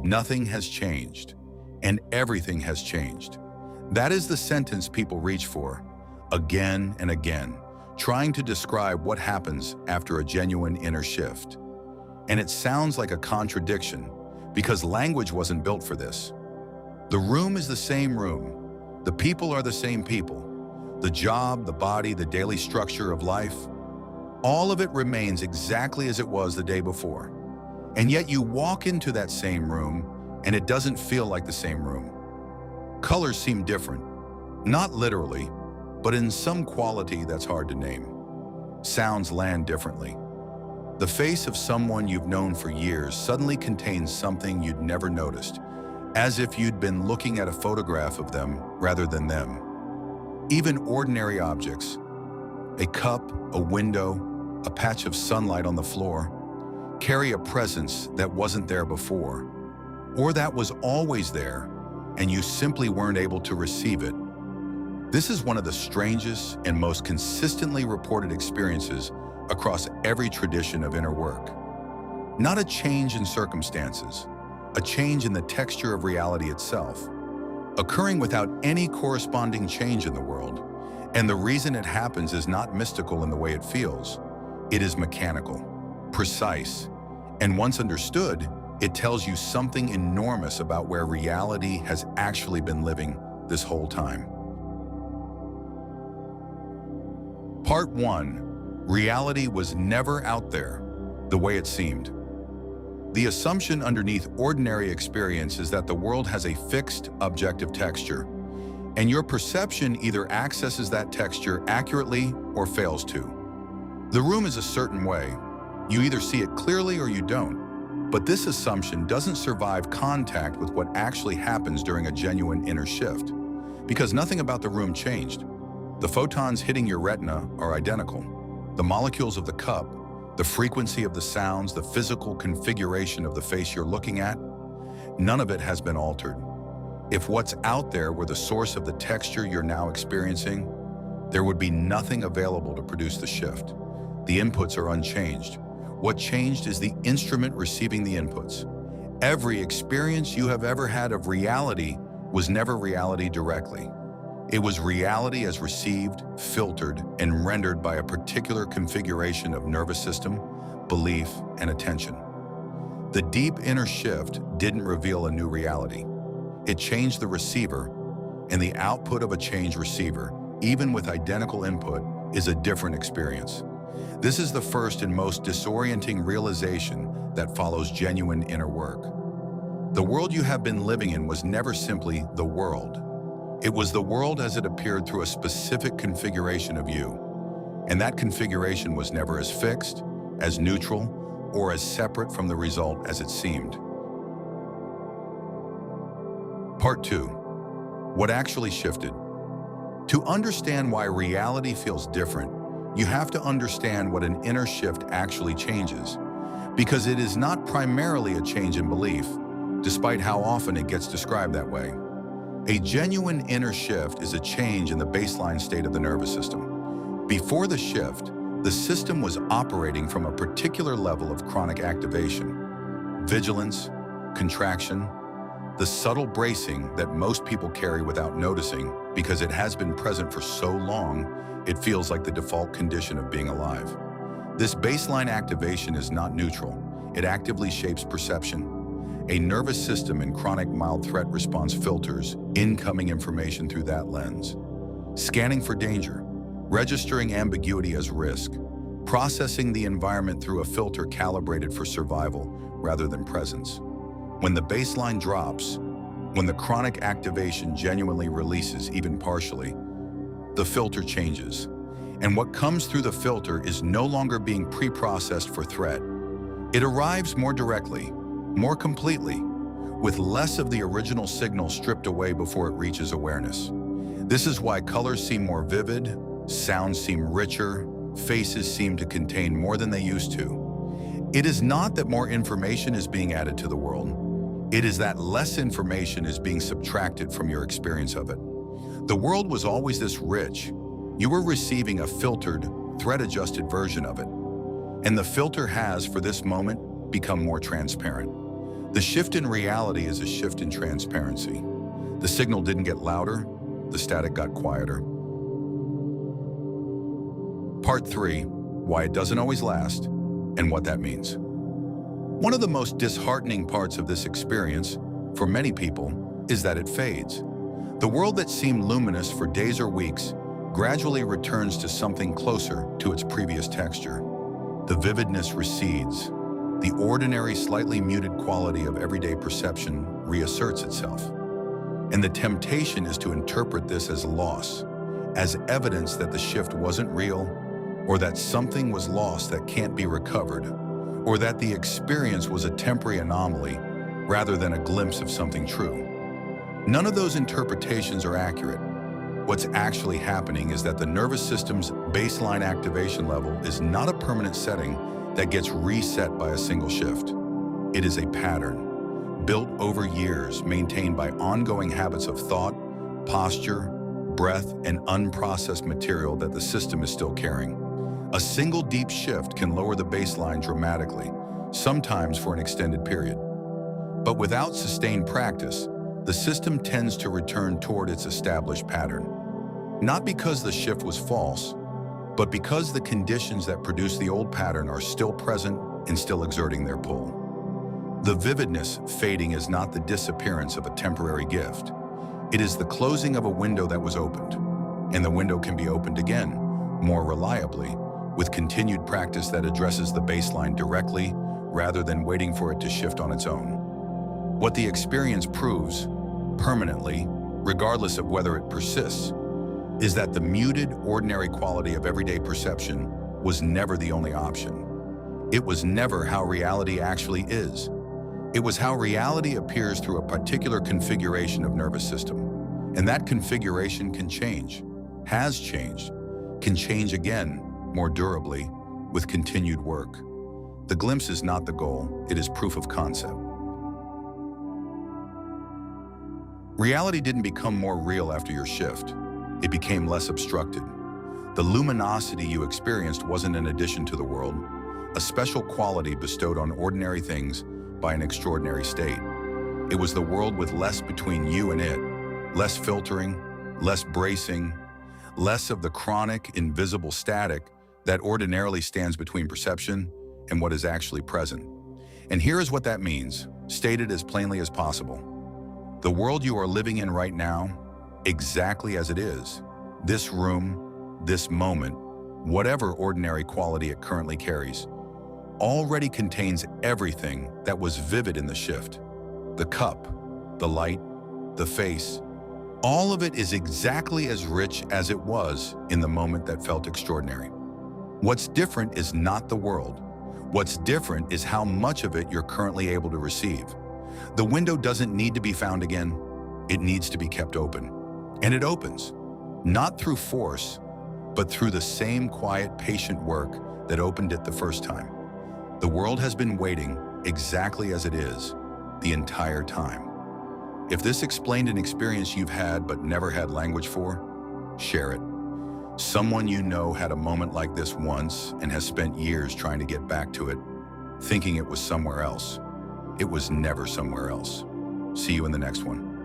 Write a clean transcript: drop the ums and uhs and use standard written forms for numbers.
Nothing has changed, and everything has changed. That is the sentence people reach for, again and again, trying to describe what happens after a genuine inner shift. And it sounds like a contradiction, because language wasn't built for this. The room is the same room. The people are the same people. The job, the body, the daily structure of life, all of it remains exactly as it was the day before. And yet you walk into that same room, and it doesn't feel like the same room. Colors seem different, not literally, but in some quality that's hard to name. Sounds land differently. The face of someone you've known for years suddenly contains something you'd never noticed, as if you'd been looking at a photograph of them rather than them. Even ordinary objects, a cup, a window, a patch of sunlight on the floor, carry a presence that wasn't there before, or that was always there, and you simply weren't able to receive it. This is one of the strangest and most consistently reported experiences across every tradition of inner work. Not a change in circumstances, a change in the texture of reality itself, occurring without any corresponding change in the world. And the reason it happens is not mystical in the way it feels. It is mechanical, precise, and once understood, it tells you something enormous about where reality has actually been living this whole time. Part 1. Reality was never out there the way it seemed. The assumption underneath ordinary experience is that the world has a fixed, objective texture, and your perception either accesses that texture accurately or fails to. The room is a certain way. You either see it clearly or you don't. But this assumption doesn't survive contact with what actually happens during a genuine inner shift, because nothing about the room changed. The photons hitting your retina are identical. The molecules of the cup, the frequency of the sounds, the physical configuration of the face you're looking at, none of it has been altered. If what's out there were the source of the texture you're now experiencing, there would be nothing available to produce the shift. The inputs are unchanged. What changed is the instrument receiving the inputs. Every experience you have ever had of reality was never reality directly. It was reality as received, filtered, and rendered by a particular configuration of nervous system, belief, and attention. The deep inner shift didn't reveal a new reality. It changed the receiver, and the output of a changed receiver, even with identical input, is a different experience. This is the first and most disorienting realization that follows genuine inner work. The world you have been living in was never simply the world. It was the world as it appeared through a specific configuration of you, and that configuration was never as fixed, as neutral, or as separate from the result as it seemed. Part 2. What actually shifted? To understand why reality feels different, you have to understand what an inner shift actually changes, because it is not primarily a change in belief, despite how often it gets described that way. A genuine inner shift is a change in the baseline state of the nervous system. Before the shift, the system was operating from a particular level of chronic activation, vigilance, contraction, the subtle bracing that most people carry without noticing because it has been present for so long, it feels like the default condition of being alive. This baseline activation is not neutral. It actively shapes perception. A nervous system in chronic mild threat response filters incoming information through that lens, scanning for danger, registering ambiguity as risk, processing the environment through a filter calibrated for survival rather than presence. When the baseline drops, when the chronic activation genuinely releases, even partially, the filter changes. And what comes through the filter is no longer being pre-processed for threat. It arrives more directly, more completely, with less of the original signal stripped away before it reaches awareness. This is why colors seem more vivid, sounds seem richer, faces seem to contain more than they used to. It is not that more information is being added to the world. It is that less information is being subtracted from your experience of it. The world was always this rich. You were receiving a filtered, threat-adjusted version of it. And the filter has, for this moment, become more transparent. The shift in reality is a shift in transparency. The signal didn't get louder, the static got quieter. Part 3, why it doesn't always last, and what that means. One of the most disheartening parts of this experience, for many people, is that it fades. The world that seemed luminous for days or weeks gradually returns to something closer to its previous texture. The vividness recedes. The ordinary, slightly muted quality of everyday perception reasserts itself. And the temptation is to interpret this as loss, as evidence that the shift wasn't real, or that something was lost that can't be recovered, or that the experience was a temporary anomaly rather than a glimpse of something true. None of those interpretations are accurate. What's actually happening is that the nervous system's baseline activation level is not a permanent setting that gets reset by a single shift. It is a pattern, built over years, maintained by ongoing habits of thought, posture, breath, and unprocessed material that the system is still carrying. A single deep shift can lower the baseline dramatically, sometimes for an extended period. But without sustained practice, the system tends to return toward its established pattern. Not because the shift was false, but because the conditions that produce the old pattern are still present and still exerting their pull. The vividness fading is not the disappearance of a temporary gift. It is the closing of a window that was opened, and the window can be opened again, more reliably, with continued practice that addresses the baseline directly rather than waiting for it to shift on its own. What the experience proves, permanently, regardless of whether it persists, is that the muted, ordinary quality of everyday perception was never the only option. It was never how reality actually is. It was how reality appears through a particular configuration of nervous system. And that configuration can change, has changed, can change again, more durably, with continued work. The glimpse is not the goal, it is proof of concept. Reality didn't become more real after your shift. It became less obstructed. The luminosity you experienced wasn't an addition to the world, a special quality bestowed on ordinary things by an extraordinary state. It was the world with less between you and it, less filtering, less bracing, less of the chronic, invisible static that ordinarily stands between perception and what is actually present. And here is what that means, stated as plainly as possible. The world you are living in right now, exactly as it is, this room, this moment, whatever ordinary quality it currently carries, already contains everything that was vivid in the shift. The cup, the light, the face, all of it is exactly as rich as it was in the moment that felt extraordinary. What's different is not the world. What's different is how much of it you're currently able to receive. The window doesn't need to be found again. It needs to be kept open. And it opens, not through force, but through the same quiet, patient work that opened it the first time. The world has been waiting exactly as it is the entire time. If this explained an experience you've had but never had language for, share it. Someone you know had a moment like this once and has spent years trying to get back to it, thinking it was somewhere else. It was never somewhere else. See you in the next one.